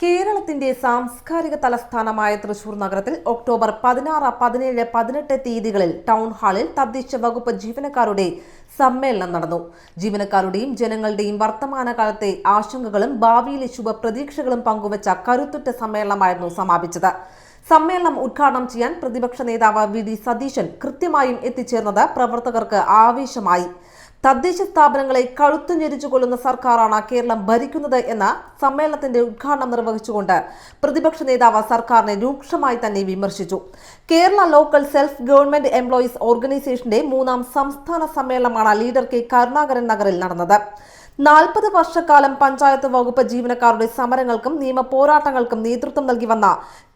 കേരളത്തിന്റെ സാംസ്കാരിക തലസ്ഥാനമായ തൃശൂർ നഗരത്തിൽ ഒക്ടോബർ 16, 17, 18 തീയതികളിൽ ടൗൺ ഹാളിൽ തദ്ദേശ വകുപ്പ് ജീവനക്കാരുടെ സമ്മേളനം നടന്നു. ജീവനക്കാരുടെയും ജനങ്ങളുടെയും വർത്തമാനകാലത്തെ ആശങ്കകളും ഭാവിയിലെ ശുഭപ്രതീക്ഷകളും പങ്കുവച്ച കരുത്തുറ്റ സമ്മേളനമായിരുന്നു സമാപിച്ചത്. സമ്മേളനം ഉദ്ഘാടനം ചെയ്യാൻ പ്രതിപക്ഷ നേതാവ് വി.ഡി. സതീശൻ കൃത്യമായും എത്തിച്ചേർന്നത് പ്രവർത്തകർക്ക് ആവേശമായി. തദ്ദേശ സ്ഥാപനങ്ങളെ കഴുത്തു ഞെരിച്ചുകൊള്ളുന്ന സർക്കാരാണ് കേരളം ഭരിക്കുന്നത് എന്ന സമ്മേളനത്തിന്റെ ഉദ്ഘാടനം നിർവഹിച്ചുകൊണ്ട് പ്രതിപക്ഷ നേതാവ് സർക്കാരിനെ രൂക്ഷമായി തന്നെ വിമർശിച്ചു. Kerala local self government employees ഓർഗനൈസേഷന്റെ 3ാം സംസ്ഥാന സമ്മേളനമാണ് ലീഡർ കെ കരുണാകരൻ നഗറിൽ നടന്നത്. 40 വർഷക്കാലം പഞ്ചായത്ത് വകുപ്പ് ജീവനക്കാരുടെ സമരങ്ങൾക്കും നിയമ പോരാട്ടങ്ങൾക്കും നേതൃത്വം നൽകി വന്ന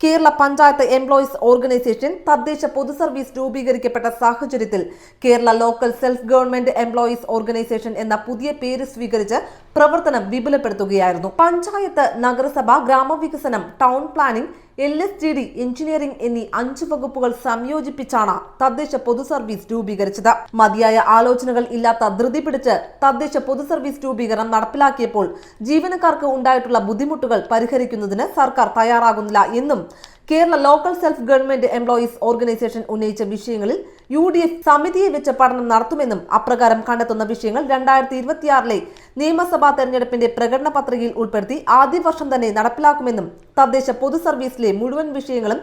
കേരള പഞ്ചായത്ത് എംപ്ലോയീസ് ഓർഗനൈസേഷൻ തദ്ദേശ പൊതു സർവീസ് രൂപീകരിക്കപ്പെട്ട സാഹചര്യത്തിൽ Kerala local self government employees organisation എന്ന പുതിയ പേര് സ്വീകരിച്ച് പ്രവർത്തനം വിപുലപ്പെടുത്തുകയായിരുന്നു. പഞ്ചായത്ത്, നഗരസഭ, ഗ്രാമവികസനം, ടൗൺ പ്ലാനിംഗ്, LSTD, എഞ്ചിനീയറിംഗ് എന്നീ 5 വകുപ്പുകൾ സംയോജിപ്പിച്ചാണ് തദ്ദേശ പൊതു സർവീസ് രൂപീകരിച്ചത്. മതിയായ ആലോചനകൾ ഇല്ലാത്ത ധൃതി പിടിച്ച് തദ്ദേശ പൊതു സർവീസ് രൂപീകരണം നടപ്പിലാക്കിയപ്പോൾ ജീവനക്കാർക്ക് ഉണ്ടായിട്ടുള്ള ബുദ്ധിമുട്ടുകൾ പരിഹരിക്കുന്നതിന് സർക്കാർ തയ്യാറാകുന്നില്ല എന്നും Kerala local self government employees organisation ഉന്നയിച്ച വിഷയങ്ങളിൽ UDF സമിതിയെ വെച്ച് പഠനം നടത്തുമെന്നും അപ്രകാരം കണ്ടെത്തുന്ന വിഷയങ്ങൾ 2026 നിയമസഭാ തെരഞ്ഞെടുപ്പിന്റെ പ്രകടന പത്രികയിൽ ഉൾപ്പെടുത്തി ആദ്യ വർഷം തന്നെ നടപ്പിലാക്കുമെന്നും തദ്ദേശ പൊതു സർവീസിലെ മുഴുവൻ വിഷയങ്ങളും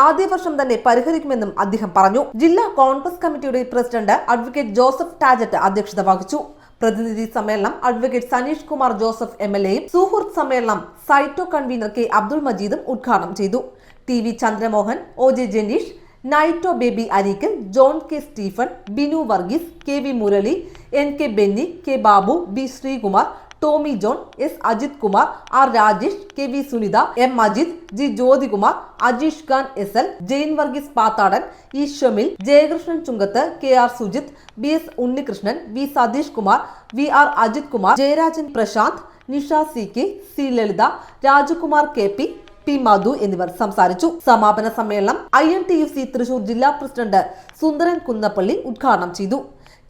ആദ്യ വർഷം തന്നെ പരിഹരിക്കുമെന്നും അദ്ദേഹം പറഞ്ഞു. ജില്ലാ കോൺഗ്രസ് കമ്മിറ്റിയുടെ പ്രസിഡന്റ് അഡ്വക്കേറ്റ് ജോസഫ് ടാജറ്റ് അധ്യക്ഷത വഹിച്ചു. പ്രതിനിധി സമ്മേളനം advocate Saneesh Kumar Joseph MLA യും സുഹൃത്ത് സമ്മേളനം സൈറ്റോ കൺവീനർ കെ അബ്ദുൾ മജീദും ഉദ്ഘാടനം ചെയ്തു. TV Chandramohan, OJ Jeneesh, Naito Baby Areekal, John K Stephen, Binu Varghese, KV Murali, NK Benny, K Babu, B Sreekumar, Tomy John, S Ajith Kumar, R Rajesh, KV Sunitha, M Ajith, G Jyothikumar, Ajeesh Khan SL, Jain Varghese Pathadan, E Shamil, Jayakrishnan Chunkath, KR Sujith, BS Unnikrishnan, V Satheesh Kumar, VR Ajith Kumar, Jayarajan Prashant, Nisha CK, C ലളിത, രാജകുമാർ KP, P മധു എന്നിവർ സംസാരിച്ചു. സമാപന സമ്മേളനം INTUC തൃശൂർ ജില്ലാ പ്രസിഡന്റ് സുന്ദരൻ കുന്നപ്പള്ളി ഉദ്ഘാടനം ചെയ്തു.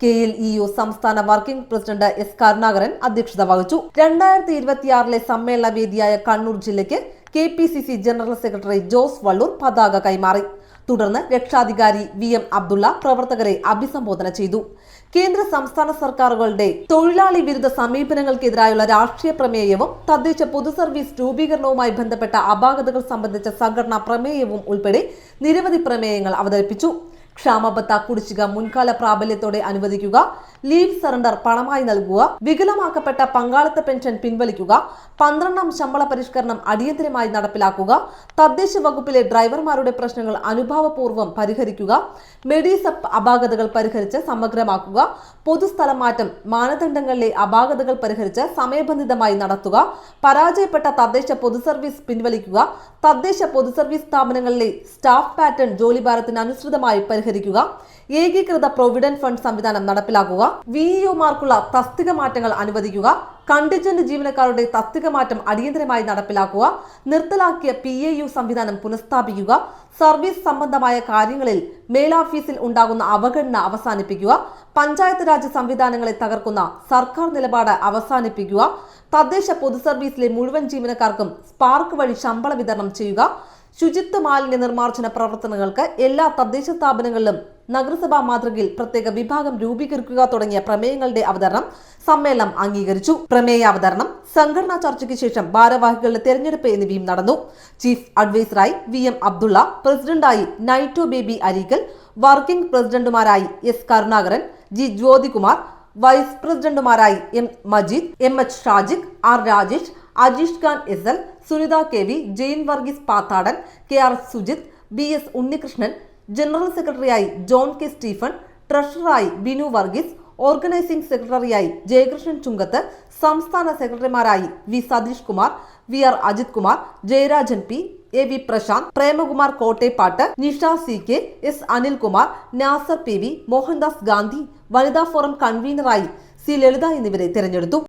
KLEU സംസ്ഥാന വർക്കിംഗ് പ്രസിഡന്റ് S കരുണാകരൻ അധ്യക്ഷത വഹിച്ചു. 2026 സമ്മേളന വേദിയായ കണ്ണൂർ ജില്ലയ്ക്ക് KPCC general secretary Jose Vallur പതാക കൈമാറി. തുടർന്ന് രക്ഷാധികാരി VM അബ്ദുള്ള പ്രവർത്തകരെ അഭിസംബോധന ചെയ്തു. കേന്ദ്ര സംസ്ഥാന സർക്കാരുകളുടെ തൊഴിലാളി വിരുദ്ധ സമീപനങ്ങൾക്കെതിരായുള്ള രാഷ്ട്രീയ പ്രമേയവും തദ്ദേശ പൊതു സർവീസ് രൂപീകരണവുമായി ബന്ധപ്പെട്ട അപാകതകൾ സംബന്ധിച്ച സംഘടനാ പ്രമേയവും ഉൾപ്പെടെ നിരവധി പ്രമേയങ്ങൾ അവതരിപ്പിച്ചു. ക്ഷാമബത്ത കുടിശ്ശിക മുൻകാല പ്രാബല്യത്തോടെ അനുവദിക്കുക, ലീവ് സറണ്ടർ പണമായി നൽകുക, വികലമാക്കപ്പെട്ട പങ്കാളിത്ത പെൻഷൻ പിൻവലിക്കുക, 12ാം ശമ്പള പരിഷ്കരണം അടിയന്തരമായി നടപ്പിലാക്കുക, തദ്ദേശ വകുപ്പിലെ ഡ്രൈവർമാരുടെ പ്രശ്നങ്ങൾ അനുഭാവപൂർവ്വം പരിഹരിക്കുക, മെഡിസപ്പ് അപാകതകൾ പരിഹരിച്ച് സമഗ്രമാക്കുക, പൊതുസ്ഥലം മാറ്റം മാനദണ്ഡങ്ങളിലെ അപാകതകൾ പരിഹരിച്ച് സമയബന്ധിതമായി നടത്തുക, പരാജയപ്പെട്ട തദ്ദേശ പൊതു സർവീസ് പിൻവലിക്കുക, തദ്ദേശ പൊതു സർവീസ് സ്ഥാപനങ്ങളിലെ സ്റ്റാഫ് പാറ്റേൺ ജോലിഭാരത്തിന് അനുസൃതമായി പരിഹരിക്കുക, ഏകീകൃത പ്രൊവിഡന്റ് ഫണ്ട് സംവിധാനം നടപ്പിലാക്കുക, VEOമാർക്കുള്ള തസ്തിക മാറ്റങ്ങൾ അനുവദിക്കുക, കണ്ടിജന്റ് ജീവനക്കാരുടെ തസ്തിക മാറ്റം അടിയന്തരമായി നടപ്പിലാക്കുക, നിർത്തലാക്കിയ PAU സംവിധാനം പുനഃസ്ഥാപിക്കുക, സർവീസ് സംബന്ധമായ കാര്യങ്ങളിൽ മേലാഫീസിൽ ഉണ്ടാകുന്ന അവഗണന അവസാനിപ്പിക്കുക, പഞ്ചായത്ത് രാജ് സംവിധാനങ്ങളെ തകർക്കുന്ന സർക്കാർ നിലപാട് അവസാനിപ്പിക്കുക, തദ്ദേശ പൊതു സർവീസിലെ മുഴുവൻ ജീവനക്കാർക്കും സ്പാർക്ക് വഴി ശമ്പള വിതരണം ചെയ്യുക, ശുചിത്വ മാലിന്യ നിർമ്മാർജ്ജന പ്രവർത്തനങ്ങൾക്ക് എല്ലാ തദ്ദേശ സ്ഥാപനങ്ങളിലും നഗരസഭാ മാതൃകയിൽ പ്രത്യേക വിഭാഗം രൂപീകരിക്കുക തുടങ്ങിയ പ്രമേയങ്ങളുടെ അവതരണം സമ്മേളനം അംഗീകരിച്ചു. പ്രമേയാവതരണം, സംഘടനാ ചർച്ചയ്ക്ക് ശേഷം ഭാരവാഹികളുടെ തെരഞ്ഞെടുപ്പ് എന്നിവയും നടന്നു. ചീഫ് അഡ്വൈസറായി VM അബ്ദുള്ള, പ്രസിഡന്റായി നൈറ്റോ ബേബി അരീക്കൽ, വർക്കിംഗ് പ്രസിഡന്റുമാരായി S Karunakaran, G Jyothikumar, vice പ്രസിഡന്റുമാരായി M Majeed, MH Shajikh, R Rajesh, Ajeesh Khan SL, Sunitha KV, Jain Varghese Pathadan, KR Sujith, BS Unnikrishnan, general സെക്രട്ടറിയായി ജോൺ കെ സ്റ്റീഫൻ, ട്രഷററായി ബിനു വർഗീസ്, ഓർഗനൈസിംഗ് സെക്രട്ടറിയായി ജയകൃഷ്ണൻ ചുങ്കത്ത്, സംസ്ഥാന സെക്രട്ടറിമാരായി V Satheesh Kumar, VR Ajith Kumar, Jayarajan P, AV Prashant, Premakumar കോട്ടേപ്പാട്ട്, Nisha CK, S Anilkumar, Nasar PV, Mohandas Gandhi, വനിതാ ഫോറം കൺവീനറായി C ലളിത എന്നിവരെ തെരഞ്ഞെടുത്തു.